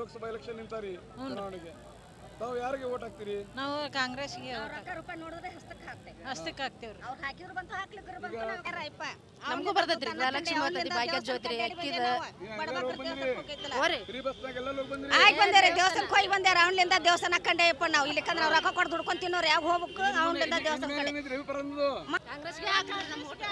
Lok Sabha election ನಿಂತಾರಿ ಚುನಾವಣೆಗೆ ತಾವು ಯಾರಿಗೆ ವೋಟ್ ಹಾಕ್ತೀರಿ? ನಾವು ಕಾಂಗ್ರೆಸ್ಗೆ ಹಸ್ತಕ್ಕೆ ಹಾಕ್ತೇವ್ರಿ. ನಮಗೂ ಬರ್ತೈತ್ರಿ ಗೃಹಲಕ್ಷ್ಮಿ ಬರ್ತೈತಿ, ಭಾಗ್ಯ ಜ್ಯೋತಿ ಅಕ್ಕಿದ ಫ್ರೀ ಬಸ್ನಾಗ ಎಲ್ಲ ಹೋಗಿ ಬಂದ್ರಿ? ಆಯ್ತು ಬಂದೇರಿ, ದೇವಸ್ಥಾನಕ್ಕೆ ಹೋಗಿ ಬಂದೇರ. ಅವ್ನಿಂದ ದೇವಸ್ಥಾನ ಹಾಕೊಂಡೇಯಪ್ಪ ನಾವು. ಇಲ್ಲಿಕಂದ್ರೆ ಅವ್ರು ರೊಕ್ಕ ಕೊಟ್ಟು ದುಡ್ಕೊಂಡು ತಿನ್ನೋರು ಯಾವ ಹೋಗ್ಬೇಕು, ಅವ್ನಿಂದ ದೇವಸ್ಥಾನ ಕಡೆ ಕಾಂಗ್ರೆಸ್ಗೆ ಹಾಕ್ರಿ. ನಮ್ಮ ಓಟ್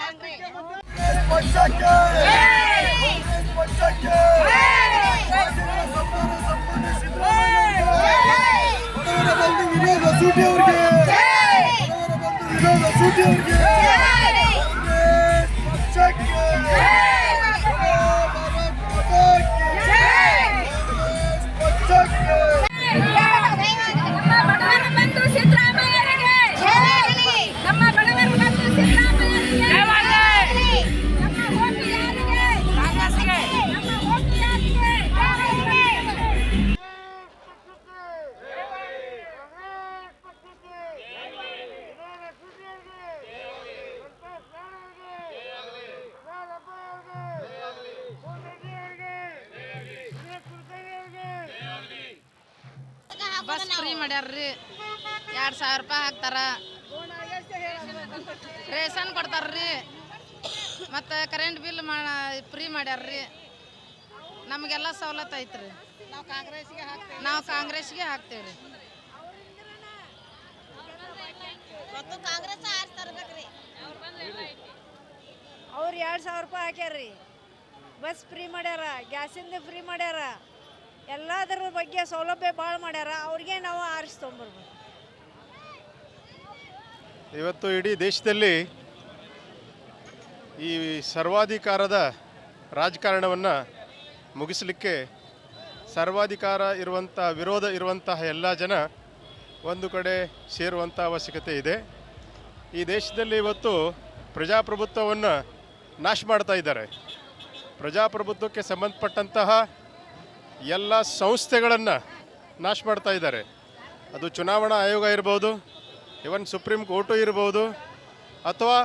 ಬಸ್ ಫ್ರೀ ಮಾಡ್ಯಾರ್ರಿ. 2000 ರೂಪಾಯಿ ಹಾಕ್ತಾರ, ರೇಷನ್ ಕೊಡ್ತಾರ್ರಿ, ಮತ್ತು ಕರೆಂಟ್ ಬಿಲ್ ಫ್ರೀ ಮಾಡ್ಯಾರ್ರಿ. ನಮಗೆಲ್ಲ ಸವಲತ್ತು ಐತ್ರಿ. ನಾವು ಕಾಂಗ್ರೆಸ್ಗೆ ಹಾಕ್ತೇವ್ರಿ. ಅವ್ರು 2000 ರೂಪಾಯಿ ಹಾಕ್ಯಾರ್ರಿ. ಬಸ್ ಫ್ರೀ ಮಾಡ್ಯಾರ, ಗ್ಯಾಸಿಂದ ಫ್ರೀ ಮಾಡ್ಯಾರ, ಎಲ್ಲದರ ಬಗ್ಗೆ ಸೌಲಭ್ಯ ಭಾಳ ಮಾಡ್ಯಾರ. ಅವ್ರಿಗೆ ನಾವು ಆರಿಸ್ಕೊಂಬರ್ಬೇಕು. ಇವತ್ತು ಇಡೀ ದೇಶದಲ್ಲಿ ಈ ಸರ್ವಾಧಿಕಾರದ ರಾಜಕಾರಣವನ್ನು ಮುಗಿಸಲಿಕ್ಕೆ ಸರ್ವಾಧಿಕಾರ ವಿರೋಧ ಇರುವಂತಹ ಎಲ್ಲ ಜನ ಒಂದು ಕಡೆ ಸೇರುವಂಥ ಅವಶ್ಯಕತೆ ಇದೆ. ಈ ದೇಶದಲ್ಲಿ ಇವತ್ತು ಪ್ರಜಾಪ್ರಭುತ್ವವನ್ನು ನಾಶ ಮಾಡ್ತಾ ಇದ್ದಾರೆ. ಪ್ರಜಾಪ್ರಭುತ್ವಕ್ಕೆ ಸಂಬಂಧಪಟ್ಟಂತಹ ಎಲ್ಲ ಸಂಸ್ಥೆಗಳನ್ನು ನಾಶ ಮಾಡ್ತಾ ಇದ್ದಾರೆ. ಅದು ಚುನಾವಣಾ ಆಯೋಗ ಇರ್ಬೋದು, ಇವನ್ ಸುಪ್ರೀಂ ಕೋರ್ಟು ಇರ್ಬೋದು, ಅಥವಾ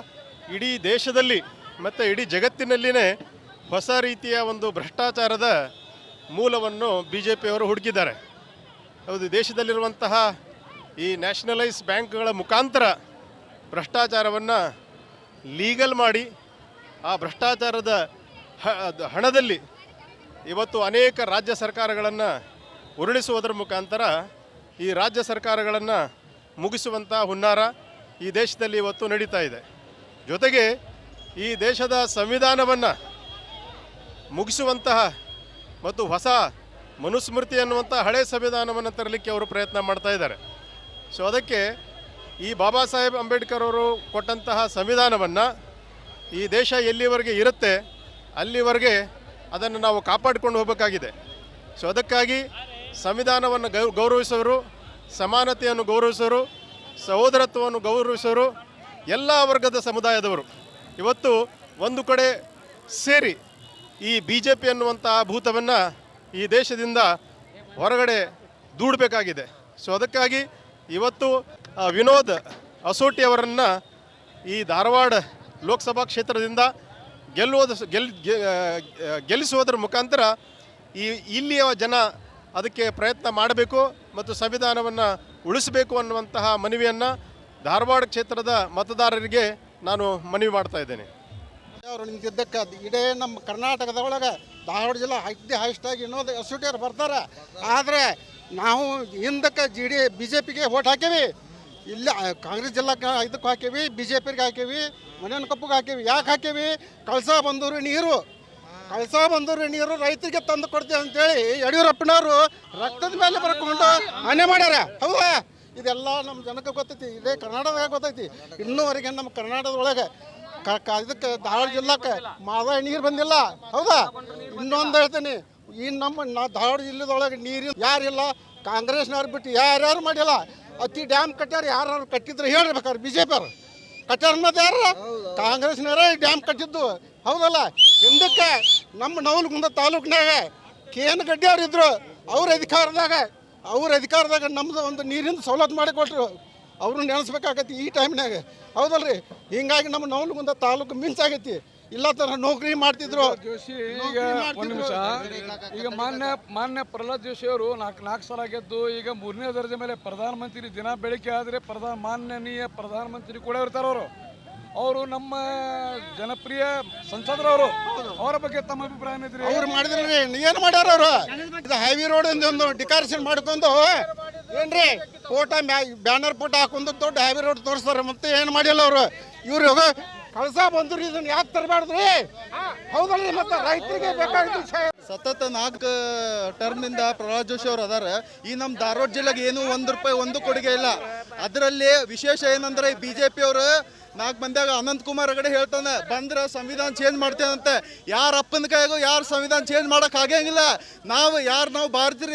ಇಡೀ ದೇಶದಲ್ಲಿ ಮತ್ತು ಇಡೀ ಜಗತ್ತಿನಲ್ಲಿಯೇ ಹೊಸ ರೀತಿಯ ಒಂದು ಭ್ರಷ್ಟಾಚಾರದ ಮೂಲವನ್ನು BJPಯವರು ಹುಡುಕಿದ್ದಾರೆ. ಹೌದು, ದೇಶದಲ್ಲಿರುವಂತಹ ಈ ನ್ಯಾಷನಲೈಸ್ ಬ್ಯಾಂಕ್ಗಳ ಮುಖಾಂತರ ಭ್ರಷ್ಟಾಚಾರವನ್ನು ಲೀಗಲ್ ಮಾಡಿ ಆ ಭ್ರಷ್ಟಾಚಾರದ ಹಣದಲ್ಲಿ ಇವತ್ತು ಅನೇಕ ರಾಜ್ಯ ಸರ್ಕಾರಗಳನ್ನು ಉರುಳಿಸುವುದರ ಮುಖಾಂತರ ಈ ರಾಜ್ಯ ಸರ್ಕಾರಗಳನ್ನು ಮುಗಿಸುವಂಥ ಹುನ್ನಾರ ಈ ದೇಶದಲ್ಲಿ ಇವತ್ತು ನಡೀತಾ ಇದೆ. ಜೊತೆಗೆ ಈ ದೇಶದ ಸಂವಿಧಾನವನ್ನು ಮುಗಿಸುವಂತಹ ಮತ್ತು ಹೊಸ ಮನುಸ್ಮೃತಿ ಅನ್ನುವಂಥ ಹಳೆ ಸಂವಿಧಾನವನ್ನು ತರಲಿಕ್ಕೆ ಅವರು ಪ್ರಯತ್ನ ಮಾಡ್ತಾ ಇದ್ದಾರೆ. ಸೊ ಅದಕ್ಕೆ ಈ ಬಾಬಾ ಸಾಹೇಬ್ ಅಂಬೇಡ್ಕರ್ ಅವರು ಕೊಟ್ಟಂತಹ ಸಂವಿಧಾನವನ್ನು ಈ ದೇಶ ಎಲ್ಲಿವರೆಗೆ ಇರುತ್ತೆ ಅಲ್ಲಿವರೆಗೆ ಅದನ್ನು ನಾವು ಕಾಪಾಡಿಕೊಂಡು ಹೋಗಬೇಕಾಗಿದೆ. ಸೊ ಅದಕ್ಕಾಗಿ ಸಂವಿಧಾನವನ್ನು ಗೌರವಿಸೋರು, ಸಮಾನತೆಯನ್ನು ಗೌರವಿಸೋರು, ಸಹೋದರತ್ವವನ್ನು ಗೌರವಿಸೋರು, ಎಲ್ಲ ವರ್ಗದ ಸಮುದಾಯದವರು ಇವತ್ತು ಒಂದು ಕಡೆ ಸೇರಿ ಈ BJP ಅನ್ನುವಂತಹ ಭೂತವನ್ನು ಈ ದೇಶದಿಂದ ಹೊರಗಡೆ ದೂಡಬೇಕಾಗಿದೆ. ಸೊ ಅದಕ್ಕಾಗಿ ಇವತ್ತು ವಿನೋದ್ ಅಸೋಟಿ ಅವರನ್ನು ಈ ಧಾರವಾಡ ಲೋಕಸಭಾ ಕ್ಷೇತ್ರದಿಂದ ಗೆಲ್ಲಿಸುವುದರ ಮುಖಾಂತರ ಇಲ್ಲಿಯ ಜನ ಅದಕ್ಕೆ ಪ್ರಯತ್ನ ಮಾಡಬೇಕು ಮತ್ತು ಸಂವಿಧಾನವನ್ನು ಉಳಿಸಬೇಕು ಅನ್ನುವಂತಹ ಮನವಿಯನ್ನು ಧಾರವಾಡ ಕ್ಷೇತ್ರದ ಮತದಾರರಿಗೆ ನಾನು ಮನವಿ ಮಾಡ್ತಾ ಇದ್ದೇನೆ. ಅವರು ನಿಂತಿದ್ದಕ್ಕೆ ಇಡೀ ನಮ್ಮ ಕರ್ನಾಟಕದೊಳಗೆ ಧಾರವಾಡ ಜಿಲ್ಲಾ ಹೈಯೆಸ್ಟಾಗಿ ಇನ್ನೊಂದು ಅಸೋಟಿಯರು ಬರ್ತಾರೆ. ಆದರೆ ನಾವು ಹಿಂದಕ್ಕೆ BJPಗೆ ವೋಟ್ ಹಾಕೀವಿ, ಇಲ್ಲ ಕಾಂಗ್ರೆಸ್ ಜಿಲ್ಲಾ ಇದಕ್ಕೆ ಹಾಕೀವಿ, BJPಗೆ ಹಾಕೀವಿ, ಮನೆಯನ್ ಕಪ್ಪಗೆ ಹಾಕೀವಿ. ಯಾಕೆ ಹಾಕೀವಿ? ಕಳಸಾ ಬಂದೂರು ನೀರು ರೈತರಿಗೆ ತಂದು ಕೊಡ್ತೀವಿ ಅಂತೇಳಿ ಯಡಿಯೂರಪ್ಪನವರು ರಕ್ತದ ಮೇಲೆ ಬರ್ಕೊಂಡು ಹಾನಿ ಮಾಡ್ಯಾರ. ಹೌದಾ? ಇದೆಲ್ಲ ನಮ್ಮ ಜನಕ್ಕೆ ಗೊತ್ತೈತಿ, ಇದೇ ಕರ್ನಾಟಕದಾಗ ಗೊತ್ತೈತಿ. ಇನ್ನೂವರೆಗೆ ನಮ್ಮ ಕರ್ನಾಟಕದೊಳಗೆ ಇದಕ್ಕೆ ಧಾರವಾಡ ಜಿಲ್ಲಾಕ್ಕೆ ಮಾದಾಯ ನೀರು ಬಂದಿಲ್ಲ. ಹೌದಾ? ಇನ್ನೊಂದು ಹೇಳ್ತೀನಿ, ಈ ನಮ್ಮ ಧಾರವಾಡ ಜಿಲ್ಲೆದೊಳಗೆ ನೀರು ಯಾರಿಲ್ಲ, ಕಾಂಗ್ರೆಸ್ನವ್ರು ಬಿಟ್ಟು ಯಾರ್ಯಾರು ಮಾಡಿಲ್ಲ. ಅತಿ ಡ್ಯಾಮ್ ಕಟ್ಟಾರ, ಯಾರು ಕಟ್ಟಿದ್ರೆ ಹೇಳ್ಬೇಕಾದ್ರೆ BJPಯವರು ಕಟ್ಟಾರ ಅನ್ನೋದು ಯಾರು? ಕಾಂಗ್ರೆಸ್ನವರೇ ಡ್ಯಾಮ್ ಕಟ್ಟಿದ್ದು. ಹೌದಲ್ಲ? ಹಿಂದಕ್ಕೆ ನಮ್ಮ ನವಲಗುಂದ ತಾಲೂಕಿನಾಗ KN ಗಡ್ಡಿ ಅವ್ರು ಇದ್ರು. ಅವ್ರ ಅಧಿಕಾರದಾಗ ನಮ್ಮದು ಒಂದು ನೀರಿನ ಸವಲತ್ತು ಮಾಡಿಕೊಟ್ರು. ಅವ್ರನ್ನ ನೆನೆಸ್ಬೇಕಾಗೈತಿ ಈ ಟೈಮ್ನಾಗ. ಹೌದಲ್ರಿ? ಹೀಗಾಗಿ ನಮ್ಮ ನವಲಗುಂದ ತಾಲೂಕು ಮಿಂಚಾಗೈತಿ. ಇಲ್ಲ ತರ ನೌಕರಿ ಮಾಡ್ತಿದ್ರು. ಜೋಶಿ ಈಗ ಒಂದು ನಿಮಿಷ, ಈಗ ಮಾನ್ಯ ಪ್ರಹ್ಲಾದ್ ಜೋಶಿ ಅವರು ನಾಲ್ಕು ಸಲ ಗೆದ್ದು ಈಗ 3ನೇ ದರ್ಜೆ ಮೇಲೆ ಪ್ರಧಾನಮಂತ್ರಿ ದಿನ ಬೆಳಿಗ್ಗೆ ಆದರೆ ಮಾನ್ಯನೀಯ ಪ್ರಧಾನಮಂತ್ರಿ ಕೂಡ ಇರ್ತಾರೆ. ಅವರು ನಮ್ಮ ಜನಪ್ರಿಯ ಸಂಸದರವರು, ಅವರ ಬಗ್ಗೆ ತಮ್ಮ ಅಭಿಪ್ರಾಯ ಏನಿದ್ರಿ? ಅವ್ರು ಮಾಡಿದ್ರಿ ಏನು ಮಾಡ್ಯಾರ ಅವರು? ಇದು ಹೈವೇ ರೋಡ್ ಒಂದು ಡಿಕಾರೇಷನ್ ಮಾಡ್ಕೊಂಡು ಏನ್ರಿ ಫೋಟೋ ಬ್ಯಾನರ್ ಫೋಟೋ ಹಾಕೊಂಡು ದೊಡ್ಡ ಹೈವೇ ರೋಡ್ ತೋರಿಸ್ತಾರೆ, ಮತ್ತೆ ಏನು ಮಾಡಿಲ್ಲ ಅವರು. ಇವ್ರು ಕಳಸ ಬಂದ್ರಿ, ಇದನ್ನ ಯಾಕೆ ತರಬಾರ್ದ್ರಿ? ಹೌದಲ್ರಿ, ಮತ್ತೆ ರೈತರಿಗೆ ಬೇಕಾಗಿತ್ತು. ಸತತ 4 ಟರ್ಮ್ನಿಂದ ಪ್ರಹ್ಲಾದ್ ಜೋಶಿ ಅವರು ಅದಾರ. ಈ ನಮ್ಮ ಧಾರವಾಡ ಜಿಲ್ಲೆಗೆ ಏನು ₹1 ಕೊಡುಗೆ ಇಲ್ಲ. ಅದರಲ್ಲಿ ವಿಶೇಷ ಏನಂದ್ರೆ BJP ಅವರು 4 ಮಂದಿಯಾಗ ಅನಂತಕುಮಾರ್ ಹೆಗಡೆ ಹೇಳ್ತಾನೆ ಬಂದ್ರೆ ಸಂವಿಧಾನ ಚೇಂಜ್ ಮಾಡ್ತೇವಂತೆ. ಯಾರ ಅಪ್ಪನ ಕೈಗೂ ಯಾರು ಸಂವಿಧಾನ ಚೇಂಜ್ ಮಾಡೋಕೆ ಆಗಂಗಿಲ್ಲ. ನಾವು ಭಾರತೀಯರು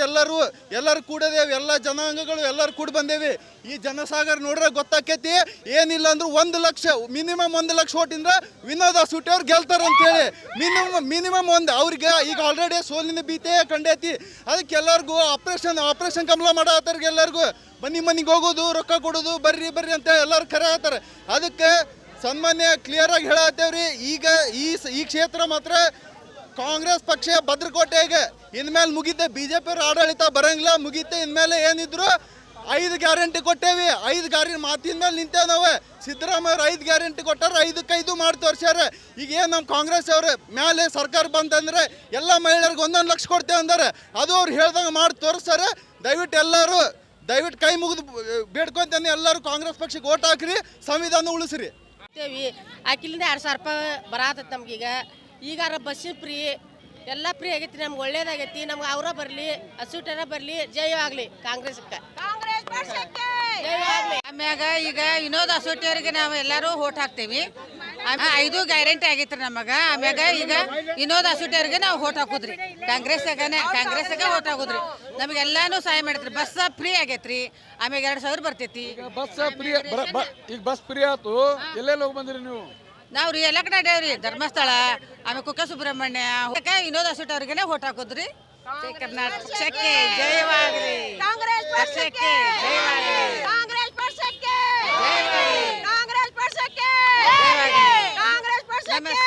ಎಲ್ಲರೂ ಕೂಡದೇವಿ, ಎಲ್ಲ ಜನಾಂಗಗಳು ಎಲ್ಲರೂ ಕೂಡ ಬಂದೇವಿ. ಈ ಜನಸಾಗರ ನೋಡ್ರೆ ಗೊತ್ತಾಕೈತಿ, ಏನಿಲ್ಲ ಅಂದ್ರೂ 1 ಲಕ್ಷ ಮಿನಿಮಮ್ 1 ಲಕ್ಷ ಓಟಿಂದ ವಿನೋದ ಸೂಟಿ ಅವ್ರು ಗೆಲ್ತಾರೆ ಅಂತೇಳಿ. ಮಿನಿಮಮ್ ಅವ್ರಿಗೆ ಈಗ ಆಲ್ರೆಡಿ ಸೋಲಿನ ಭೀತಿ ಕಂಡೈತಿ. ಅದಕ್ಕೆ ಎಲ್ಲರಿಗೂ ಆಪರೇಷನ್ ಕಮಲ ಮಾಡತ್ತವ್ರಿಗೆ ಎಲ್ಲರಿಗೂ ಮನೆಗೆ ಹೋಗೋದು, ರೊಕ್ಕ ಕೊಡೋದು, ಬರ್ರಿ ಅಂತ ಎಲ್ಲರೂ ಕರೆ ಹೇಳ್ತಾರೆ. ಅದಕ್ಕೆ ಸನ್ಮಾನ್ಯ ಕ್ಲಿಯರಾಗಿ ಹೇಳತ್ತೇವ್ರಿ, ಈಗ ಈ ಕ್ಷೇತ್ರ ಮಾತ್ರ ಕಾಂಗ್ರೆಸ್ ಪಕ್ಷ ಭದ್ರಕೋಟೆಗೆ ಇನ್ಮೇಲೆ ಮುಗಿತೆ. BJP ಅವ್ರ ಆಡಳಿತ ಬರಂಗಿಲ್ಲ, ಮುಗಿತೆ. ಇನ್ಮೇಲೆ ಏನಿದ್ರು 5 ಗ್ಯಾರಂಟಿ ಕೊಟ್ಟೇವಿ. 5 ಗ್ಯಾರಂಟಿ ಮಾತಿನ ಮೇಲೆ ನಿಂತೇವೆ ನಾವು. ಸಿದ್ದರಾಮಯ್ಯ ಅವರು 5 ಗ್ಯಾರಂಟಿ ಕೊಟ್ಟಾರ, 5ಕ್ಕೆ ಮಾಡಿ ತೋರ್ಸ್ಯಾರ. ಈಗ ಏನು ನಮ್ಮ ಕಾಂಗ್ರೆಸ್ ಅವ್ರ ಮೇಲೆ ಸರ್ಕಾರ ಬಂತಂದ್ರೆ ಎಲ್ಲ ಮಹಿಳೆಯರಿಗೆ 1 ಲಕ್ಷ ಕೊಡ್ತೇವೆ ಅಂದರೆ ಅದು ಅವ್ರು ಹೇಳ್ದಂಗೆ ಮಾಡಿ ತೋರಿಸ್ತಾರೆ. ದಯವಿಟ್ಟು ಕೈ ಮುಗಿದು ಬೇಡ್ಕೊಂತಾನೆ ಎಲ್ಲರೂ ಕಾಂಗ್ರೆಸ್ ಪಕ್ಷಕ್ಕೆ ಓಟ್ ಹಾಕ್ರಿ, ಸಂವಿಧಾನ ಉಳಿಸ್ರಿ. ಆಕಿಲಿಂದ 2,000 ರೂಪಾಯಿ ಬರತೈತೆ ನಮ್ಗೀಗ. ಈಗಾರ ಬಸ್ಸಿನ ಫ್ರೀ ಎಲ್ಲ ಫ್ರೀ ಆಗೈತಿ, ನಮ್ಗೆ ಒಳ್ಳೇದಾಗೈತಿ. ನಮ್ಗೆ ಅವರ ಬರಲಿ, ಅಸೂಟರ ಬರಲಿ, ಜಯವಾಗಲಿ ಕಾಂಗ್ರೆಸ್ಗೆ. ಆಮ್ಯಾಗ ಈಗ ವಿನೋದ್ ಅಸೋಟಿಯವ್ರಿಗೆ ನಾವು ಎಲ್ಲರೂ ಓಟ್ ಹಾಕ್ತೇವಿ. 5 ಗ್ಯಾರಂಟಿ ಆಗೈತ್ರಿ ನಮಗೆ. ಆಮ್ಯಾಗ ಈಗ ವಿನೋದ್ ಅಸೋಟಿಯವ್ರಿಗೆ ನಾವು ಓಟ್ ಹಾಕುದ್ರಿ. ಕಾಂಗ್ರೆಸ್ಗೆ ಓಟ್ ಹಾಕುದ್ರಿ. ನಮಗೆಲ್ಲಾನು ಸಹಾಯ ಮಾಡೈತ್ರಿ. ಬಸ್ ಫ್ರೀ ಆಗೈತ್ರಿ. ಆಮ್ಯಾಗ 2,000 ಬರ್ತೈತಿ. ಈಗ ಬಸ್ ಫ್ರೀ ಆಯ್ತು, ಎಲ್ಲೆಲ್ಲಿ ಹೋಗಿ ಬಂದಿರಿ ನೀವು? ನಾವು ರೀ ಎಲ್ಲ ಕಡೆ ಅಡ್ಯಾವ್ರಿ, ಧರ್ಮಸ್ಥಳ, ಆಮೇಲೆ ಕುಕ್ಕೆ ಸುಬ್ರಹ್ಮಣ್ಯ. ವಿನೋದ್ ಅಸೋಟಿಯವ್ರಿಗೆ ಓಟ್ ಹಾಕುದ್ರಿ. ಕರ್ನಾಟಕಕ್ಕೆ ಜಯವಾಗಲಿ, ಕಾಂಗ್ರೆಸ್ ಪಕ್ಷಕ್ಕೆ ಜಯವಾಗಲಿ, ಕಾಂಗ್ರೆಸ್ ಪಕ್ಷಕ್ಕೆ ಜಯವಾಗಲಿ, ಕಾಂಗ್ರೆಸ್ ಪಕ್ಷಕ್ಕೆ ಜಯವಾಗಲಿ. ಕಾಂಗ್ರೆಸ್ ಪಕ್ಷಕ್ಕೆ